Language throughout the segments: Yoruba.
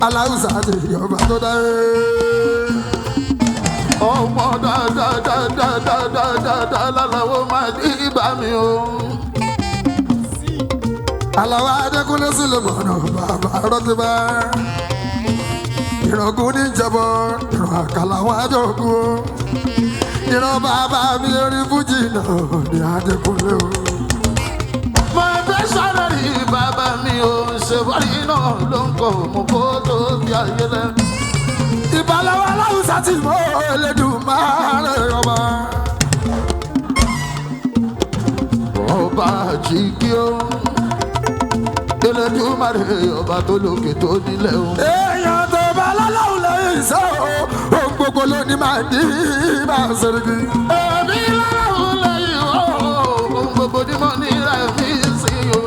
aláwùsá ti yọba tó dáre. ọmọ dáadáa lálàwọ̀ máa dé ibà mi o. aláwọ̀ adékúnlé Sulemọ̀nà bàbá rọ́tíbá. ìrọ̀gùn ní ìjẹ̀bọ̀ ìrọ̀ àkàlà wọn àjọkú. ìrọ̀ bàbá mi orí fújì náà ní adékúnlé o. mo fẹ́ sọ̀rọ̀ rí bàbá mi o. ṣèwárí náà ló ń kọ́ mọ kó tó di ayé lẹ. ìbálòwò aláwùsá tí mo Elédùmarè ọba. ọba àjíkí o. Elédùmarè ọba tó lókè tó nílẹ̀ o. èèyàn tó bá lọ́lọ́hùn lẹ́yìn sọ ohun gbogbo ló ní máa dí máa ṣèrìkì. èmi lọ́lọ́hùn lẹ́yìn ohun gbogbo ní mo ní rẹ̀ fi sí o.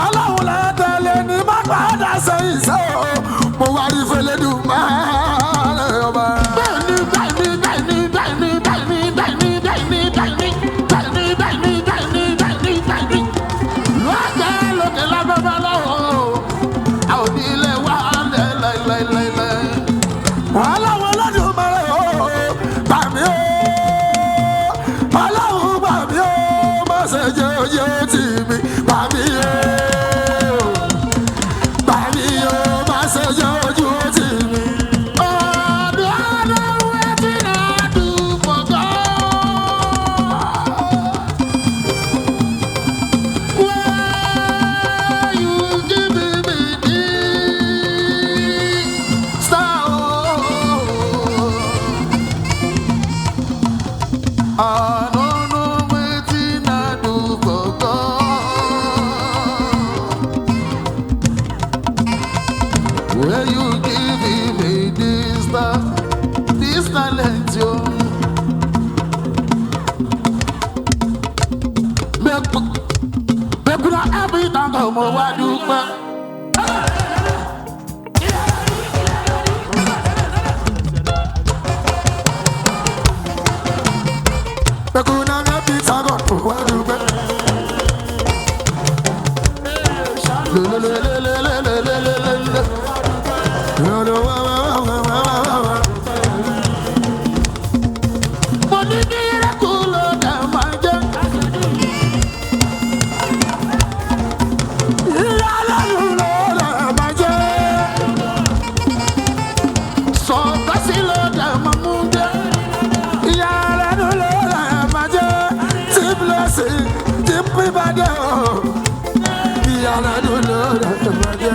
ọlọ́run lẹ́tẹ̀lé ní má padà sẹ́yìn sọ mo wá rí f'Elédùmarè ọba. bẹ́ẹ̀ni bẹ́ẹ̀ni bẹ́ẹ̀ni bẹ́ẹ̀ni bẹ́ẹ̀ni bẹ́ẹ̀ni bẹ́ẹ̀ni bẹ́ẹ̀ni bẹ́ẹ̀ni bẹ́ẹ̀ni bẹ́ẹ̀ni bẹ́ẹ̀ni bẹ́ẹ̀ni lọ́jọ́ lókè lábẹ́bẹ́ lọ́wọ́ àwọn onílé wa lẹ́lẹ́lẹ́lẹ́. ọlọ́run Olódùmarè o gbà mí o ọlọ́run gbà mí o má ṣe jẹ́ oyè tì mí gbà mí o. Mo wá dúpẹ́. Pekuna me pitago wadube. Le le le le le le le le le le le. Lo lo wa wa wa wa wa wa. Money dira kulo da manje. Ya la lo da manje. So kasilo da mamunde. Ya la lo da manje. Tiblesi, tipribade. Ya la lo da manje.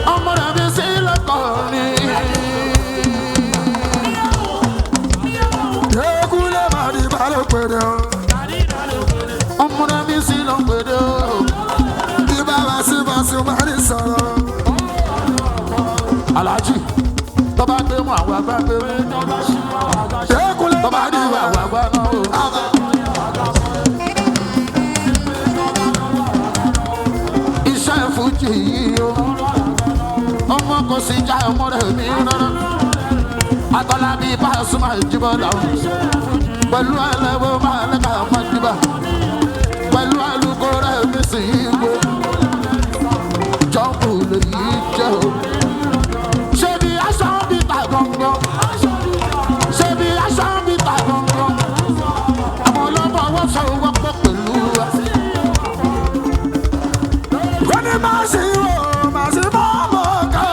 Amara bi sila koni. Ekule mari balo pede. Amara bi sila pede. Di baba si basu mari soro. Alaji, toba gbe mu awa gba gbe. Ekule toba di wa awa gba no. Iṣẹ́ fújì yìí o. Ọmọ kò sí já ọmọ rẹ̀ mí rárá. Atọ́lá bí Pasuma Jíbọ́lá o. Pẹ̀lú ẹlẹ́wọ̀ máa lẹ́ka ọmọ jíbà. Pẹ̀lú alùkò rẹ̀ mi sì í gbó. Jọ́pù lè yí jẹ́ o. Ṣé bí aṣọ bí ta gangan? Ṣé bí aṣọ bí ta gangan? Àwọn ọlọ́mọ wọ́n sọ wọ́pọ̀ pẹ̀lú wa. Wọ́n ní máa ṣe ìwò, máa ṣe bá ọmọ ká.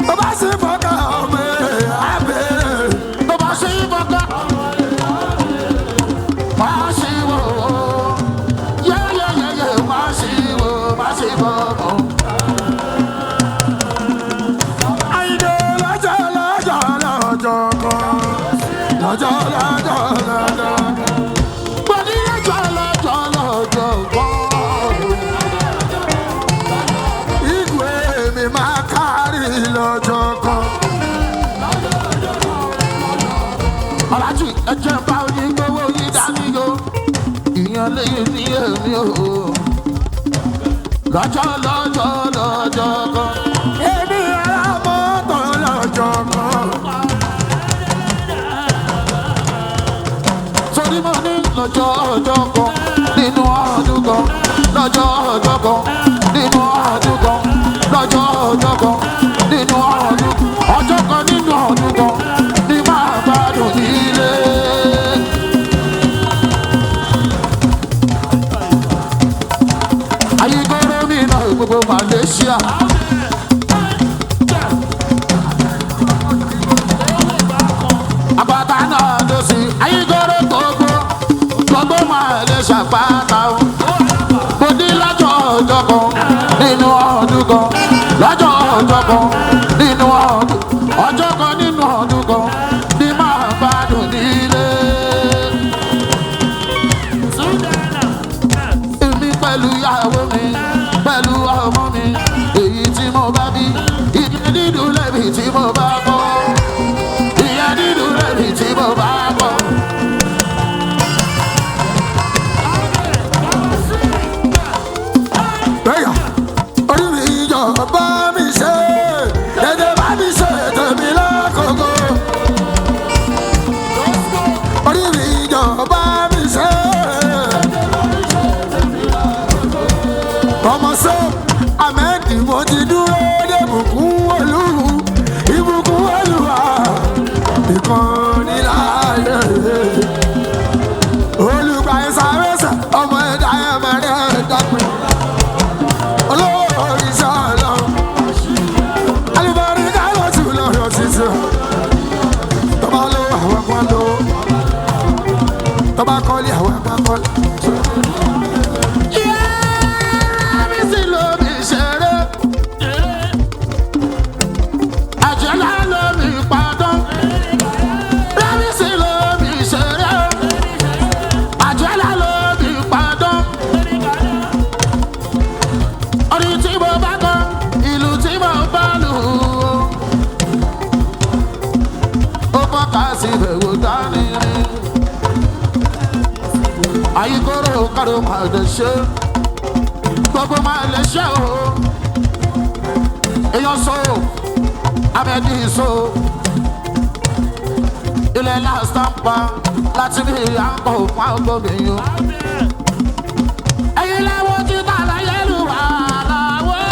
Tó bá ṣe fọ́ká ọmọ ẹ̀ abẹ́rẹ́. Tó bá ṣe fọ́ká, máa ṣe wò ó. Yẹ́yẹ́yẹ́yẹ́ máa ṣe wò ó, máa ṣe fọ́kọ̀. Àyìndé lọ́jọ́ lọ́jọ́ lọ́jọ́ kan. Lọ́jọ́ lọ́jọ́ lọ́jọ́. Mo ní lọ́jọ́ lọ́jọ́ lọ́jọ́ kan. Ìwé mi máa kárí lọ́jọ́ kan. Ọ̀làjì ẹ̀jẹ̀ bá oyin gbowó yín dání o. Ìyẹn lẹ́yìn ní èmi o. Lọ́jọ́ lọ́jọ́ lọ́jọ́ kan. Èmi ará mọ́tò lọ́jọ́ kan. Torí mo ní lọ́jọ́ ọjọ́ kan nínú ọdún kan. Lọ́jọ́ ọjọ́ kan nínú ọdún kan. Lọ́jọ́ ọjọ́ kan nínú ọdún kan. Ọjọ́ kan nínú ọdún kan ní máa gbádùn nílé. Ayíkóró mi náà gbogbo Malaysia. Àpáta náà ló sì ayíkóró gbogbo Malaysia pátá o. Mo ní lọ́jọ́ ọjọ́ kan nínú ọdún kan. Lọ́jọ́ ọjọ́ kan nínú ọdún. Ọjọ́ kan nínú ọdún kan ní máa gbádùn nílé. Èmi pẹ̀lú ìyàwó mi, pẹ̀lú ọmọ mi, èyí tí mo bá bí. Ìyẹn dídùn lẹ́bi tí mo bá kọ́. Ìyẹn dídùn lẹ́bi tí mo bá kọ́. Bẹ́yà, orí mi yọ bá mi ṣe, dédé bá mi ṣe tèmi lákòókò. Orí mi yọ bá mi ṣe. Ọmọ sọ, Ahmed mo ti dúró dé ìbùkún olú, ìbùkún olúwa, ìkànnì láàyè. Olùgbà ìsàrẹ́sẹ̀, ọmọ ẹ̀dá ẹ̀mẹ̀rẹ̀ ẹ̀dàpẹ̀. Olórí sọ̀lọ́, alùbárí káyọ̀ tù lọ́rọ̀ títí. Tọ́ba ló àwọn kan ló, tọ́ba kọ́lé àwọn kan kọ́lé. Ayíkóró kárò máa lè ṣe, gbogbo máa lè ṣe o. èèyàn so abẹ́dí so ilẹ̀ lásìtàǹpà láti bí àpò fún àgbọ̀gbìyàn. ẹ̀yin lẹ́wọ́ tí tààrà yẹ́lú wà láwọ́.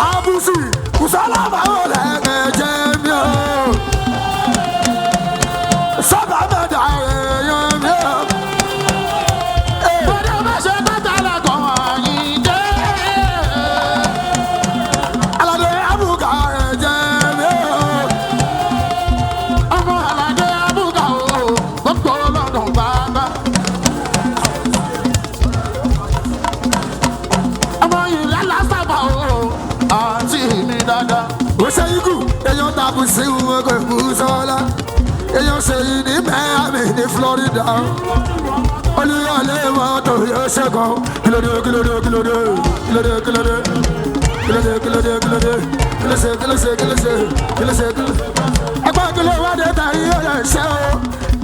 àbùsì kùsọ́lá báwo lẹ́ẹ̀kẹ́jẹ́ mi o. sábà mẹ́ta èèyàn mi o. bọ́dọ̀ bá ṣe tẹ́tẹ́ lẹ́kọ̀ọ́ yìí jẹ́. aládé àbùkà ẹ̀jẹ̀ mi o. ọmọ aládé àbùkà o gbogbo lọ́dún bàbá. ọmọ ìlà lásàbà o àǹtí mi dáadáa. ó ṣe ikú èèyàn tàbí sí wọn kò kú sọ́lá. èèyàn ṣe yìí ní Miami ní Florida. olùyọ̀lé mọ́tò yóò ṣẹ́gun. kílódé kílódé kílódé kílódé kílódé kílódé kílódé kílódé kílódé kílódé kílódé kílódé. ẹgbẹ́ kíló wá dé tàyí yóò yẹ ṣe o.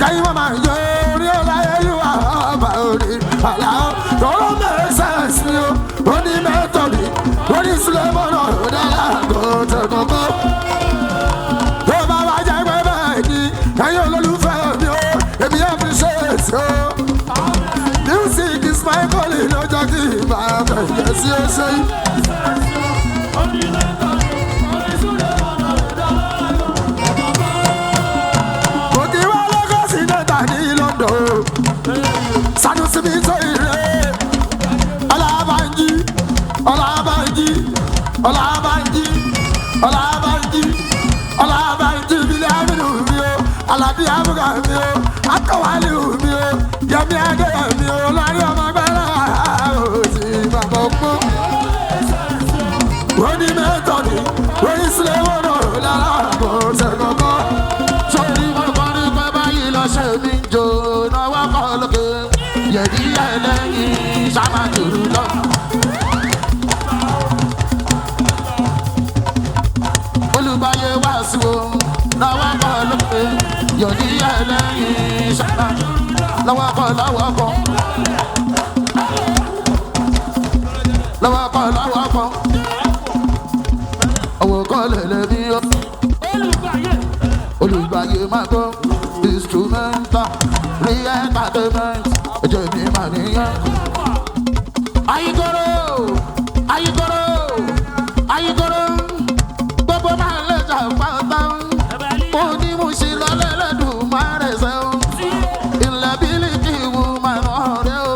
káyí mọ́ máa yọ orí ọ̀la ẹ̀yìn wà ọba orí àlá o. tọ́lọ́ mẹ́sàn-án sí o. ó ní mẹ́tọ̀dì ó ní Sulemọ́nà ó dára kó tẹ̀kọ̀kọ́. tó bá wá jẹ́ pé bẹ́ẹ̀ ni ẹ̀yin olólùfẹ́ mi o. èmi yẹn fi ṣe èsì o. Music is my calling, no jockey, but yes, yes, yes. Òkè wá lọ́kọ̀ sí dẹ́ta ní London. Sanusi mi tó ire. Ọlábànjí, Ọlábànjí, Ọlábànjí, Ọlábànjí, Ọlábànjí, Bílẹ̀ Aminu mi o, Aládé Abuga mi o, Akọ̀wálé mi o, Yẹmí Adé mi o, lórí ọmọ gbẹ́rẹ́ òsì bàbá ọgbọ́n. Wọ́n ní mẹ́tọ̀dì, wọ́n ní Sulemọ́nà lára àbọ̀ ṣẹ̀kọ̀kọ́. Sọ́ni kọ́kọ́ ní pẹ́ báyìí lọ ṣe mí jò náwó kọ́ lókè. Yẹ̀dí ẹlẹ́yìn sábà jòrò lọ. Olùbáyé wá sí o náwó kọ́ lókè. Yẹ̀dí ẹlẹ́yìn sábà lọ́wọ́ kọ́ lọ́wọ́ kọ́. Lọ́wọ́ kọ́ lọ́wọ́ kọ́. Ọwọ́ kọ́ lẹ̀lẹ́ bí ó. Olùgbàyè máa gbọ́ instrumental re-entertainment ẹ̀jẹ̀ mi máa níyẹn. Ayíkóró Ayíkóró Ayíkóró gbogbo máa lè jà pátá. Mo ní mo ṣe lọ́lẹ́ lẹ́dùn máa rẹ̀ sẹ́ o. Ilẹ̀ bílíkì wù máa nà ọ̀rẹ́ o.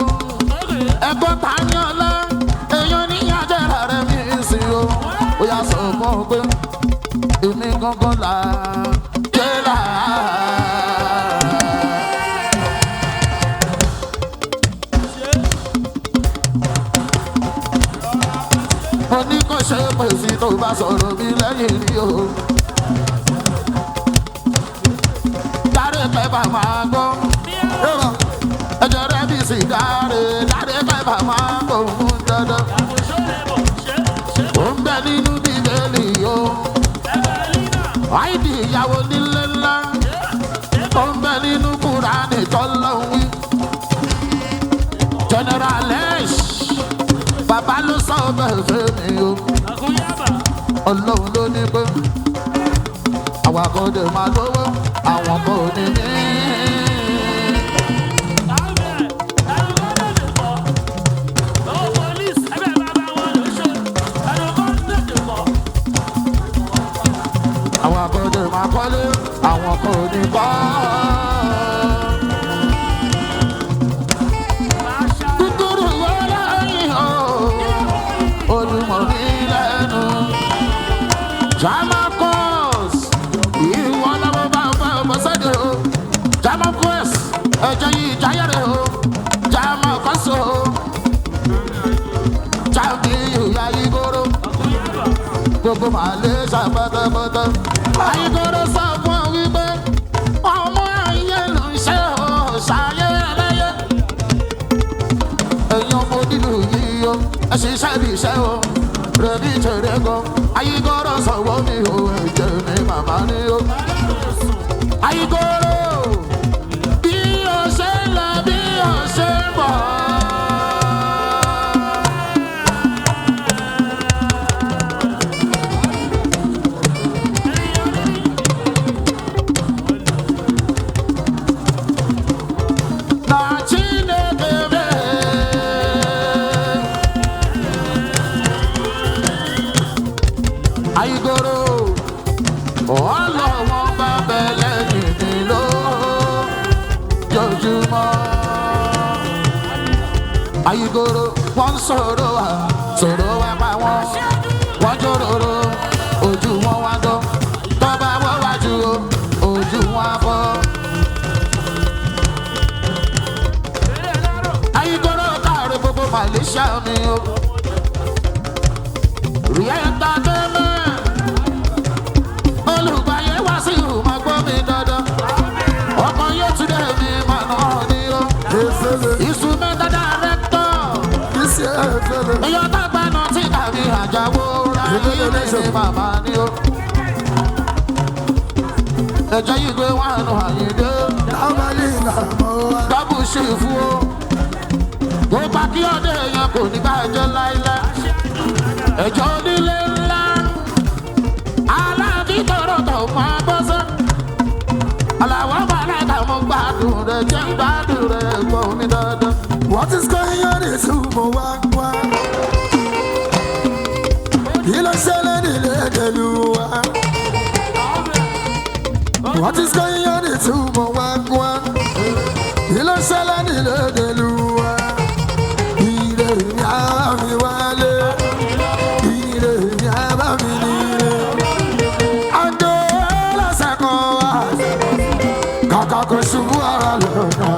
Ẹ̀kọ́ tani ọ̀la èèyàn níyànjẹ́ rẹ̀ mi sí o. Ó yà sọ fún ọ pé èmi gangan là jẹ́ là. Mo ní kó ṣe pèsè tó bá sọ̀rọ̀ mi lẹ́yìn rí o. Dáre pẹ́pà máa gbọ́. Ẹjọ́ rẹ̀ bí sìgáre. Dáre pẹ́pà máa gbọ́ fún dandan. Ó ń bẹ nínú Bíbélì o. Àìdí ìyàwó nílé ńlá. Ó ń bẹ nínú Kùránì tọ́lọ́hún wí. General Lesh bàbá ló sọ bẹ́ẹ̀ fẹ́ mi o. Ọlọ́run ló ní pé àwọn kan dẹ̀ máa lówó àwọn kan ò ní ní. Àwọn kan dẹ̀ máa kọ́lé àwọn kan ò ní kọ́. Kúkúrú wọlé yìí o, olùmọ̀ mi lẹ́nu. Jamakos, ìwọ lọ́wọ́ bá fẹ́ ọmọ sẹ́dẹ̀ o. Jamakos, ẹ̀jẹ̀ yìí jáyẹ̀rẹ̀ o. Jamakos o. Jàǹdí ìyá Ayíkóró. Gbogbo màlẹ́ ṣàpẹ́tẹ́pẹ́tẹ́. Ayíkóró sọ fún ọ wípé ọmọ ayé ló ń ṣe o, ṣayé ẹlẹ́yẹ. Ẹ̀yin ọmọ onílù yìí o, ẹ ṣiṣẹ́ bí iṣẹ́ o. Rẹ̀bí tẹ̀rẹ̀ gan, Ayíkóró sọ̀wọ́ mi o, ẹ̀jẹ̀ mi màmá ni o. Ayíkóró, bí o ṣe ń lọ bí o ṣe ń bọ̀. ayígoro wọ́n sọ̀rọ̀ wa pa wọ́n jòròrò ojú wọn wá dán tọ́ba wọ́n wájú ojú wọn á fọ́. ayígoro káàrí gbogbo Malaysia mi o rí entertainment olùgbàyè wá sí ìhùmọ̀ gbọ́ mi dandan ọmọ yóò tún dé mi màná ni o instrumental director èèyàn dàgbà náà tí tàbí àjàwó ra ilé ní màmá ni o ẹ̀jẹ̀ yìí gbé wọn nù àyíndé dábù ṣe fún o tó bá kí ọdẹ èèyàn kò ní bàjẹ́ láíláí ẹ̀jọ̀ onílé ńlá aláàbí tọrọ tó máa bọ́ sọ́ aláwọ̀ bàlágà mo gbádùn rẹ̀ jẹ́ gbádùn rẹ̀ gbọ́ mi dandan. What is going on is mo wá wá. Kí ló ṣẹlẹ̀ nílé ẹ̀dẹ̀lú wa? What is going on is mo wá wá. Kí ló ṣẹlẹ̀ nílé ẹ̀dẹ̀lú wa? Ire ni a mi wálé. Ire ni a bá mi nílé. Àjọ lọ́sẹ̀ kan wá. Kàkà kò ṣubú ara lọ́nà.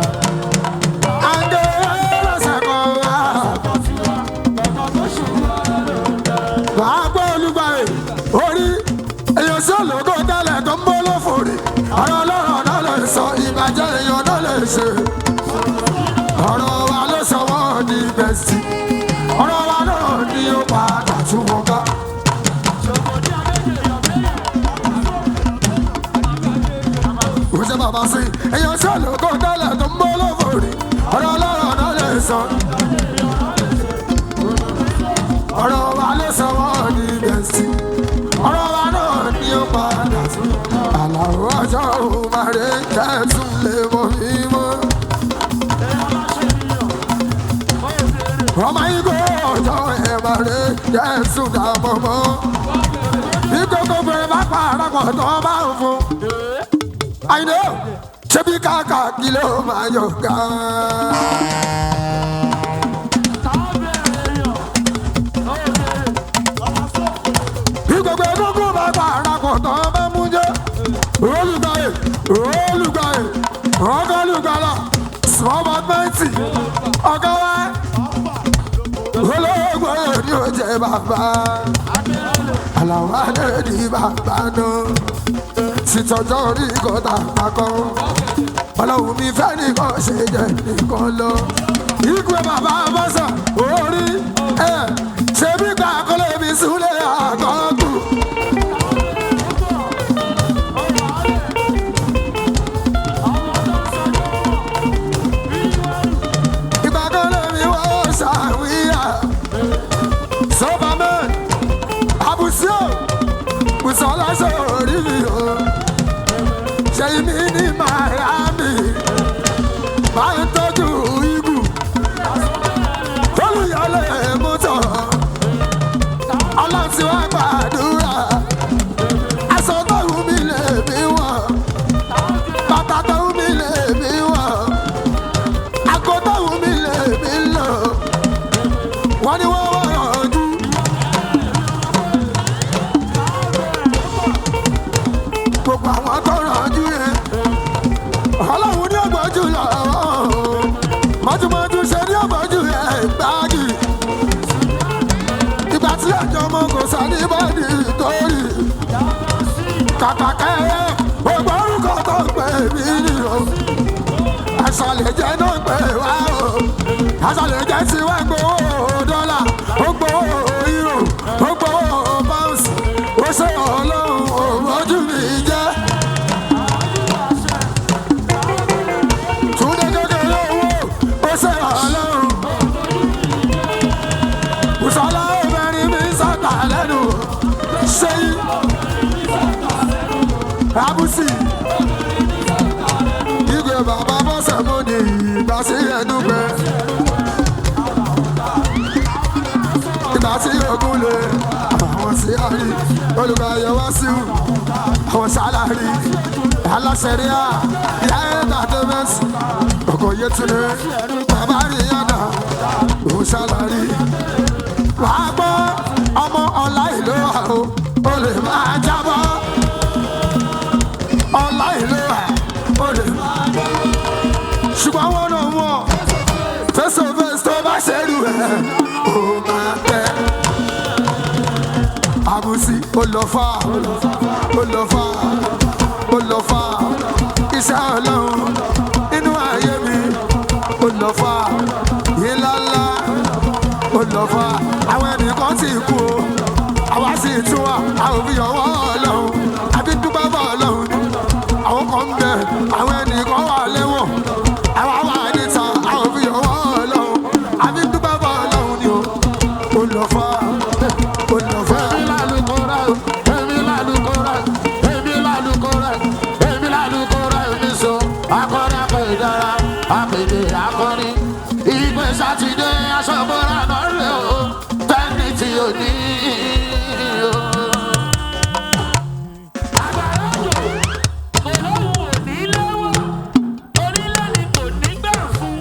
Orí èèyàn sí ológo tẹ́lẹ̀ tó ń bọ́ lófòrè ọ̀rọ̀ ọlọ́rọ̀ náà lè sọ ìbàjẹ́ èèyàn náà lè ṣe ọ̀rọ̀ wa ló sọ wọ́n di bẹ́sì ọ̀rọ̀ wa náà ni ó padà tún wọn ká. Ó ṣe bàbá sí èèyàn sí ológo tẹ́lẹ̀ tó ń bọ́ lófòrè ọ̀rọ̀ ọlọ́rọ̀ náà lè sọ ọ̀rọ̀ wa ló sọ wọ́n di bẹ́sì. Ọ̀rọ̀ wa náà ni ó padà tún. Àlàó ọjọ́ òmàrè kẹ́tùn lè mọ mímọ́. Ọmọ igbó ọjọ́ ẹ̀màrè kẹ́tùn dàbọ̀ mọ́. Bí gbogbo bẹ̀rẹ̀ bá parapọ̀ tó bá ń fún. Àyìnbó ṣé bí kàkà kí ló máa yọ ká. Olùgbàyè ọgọ́ olùgbàlà small but mighty ọgọ́ wa olóògbé ni ó jẹ bàbá àlàwọ̀ adé ní bàbá náà títọ́jọ́ orí kọ́tà àpapọ̀ ọlọ́run mi fẹ́ nìkan ṣe jẹ́ nìkan lọ ìgbé bàbá bọ́sà orí ẹ̀ ṣe bí kàkọ́lé mi súnlẹ̀ àkọ́kù. Sọlá sọ̀rí mi o, ṣe mi ní Miami, máa ń tọ́jú ibù, olùyọlẹ̀ mọ́tò, ọlọ́tí wá gbàdúrà, aṣọ tó wù mí lè mí wọ̀, bàtà tó wù mí lè mí wọ̀, àgọ́ tó wù mí lè mí lò, wọ́n ní wọ́n wọ̀ ọdún. Gbogbo àwọn tó rànjú yẹn ọlọ́run ní ọgbọ́jú lọ́wọ́ mọ́júmọ́jú ṣe ní ọgbọ́jú yẹn gbáàgì ìgbà tí ẹ̀jọ̀ ọmọ kò sá ní bọ́ọ̀dì torí kàkà kẹ́yẹ gbogbo orúkọ tó ń pè mí nìyó àṣàlẹ̀jẹ̀ náà ń pè wá o àṣàlẹ̀jẹ̀ ti wá gbowó dọ́là ó gbowó euro ó gbowó pounds ó ṣe ọlọ́run òmójú mi jẹ́. Túndé kékeré owó ó ṣe ọlọ́run. Bùsọ̀lá obìnrin mi sọ̀tà lẹ́nu ṣé yí. Àbùsì ìgbé bàbá bọ́sẹ̀ mú ni ìgbà sí ẹnu pẹ́. Ìgbà tí ogun lè àwọn sí àrí olùgbàyẹ̀ wá sí àwọn sálárì aláṣẹ̀ríà ìyá ẹ̀dá tó mẹ́sì ọkọ̀ yẹtùlẹ̀ bàbá rí yàdá face to face tó bá ṣerú ẹ̀ ó máa tẹ́. Àbùsí ó lọ fà iṣẹ́ Ọlọ́run nínú ayé mi ó lọ fà ìlàlá ó lọ fà àwọn ẹnìkan ti kú o àwa sì tún wà àwọn òbí ọwọ́ Ọlọ́run àbí dúpẹ́ bọ́ Ọlọ́run ni àwọn kan ń bẹ àwọn ẹnìkan wà lẹ́wọ̀n àwa wà níta àwọn òbí ọwọ́ Ọlọ́run àbí dúpẹ́ bọ́ Ọlọ́run ni ó lọ fà ó lọ fà. Sátidé aṣọ́bọ̀rà náà rẹ̀ o tẹ́ni tí o ní o. Àgbàrá òjò kò lóhùn òní lọ́wọ́ orílẹ̀ ni kò ní gbà fún.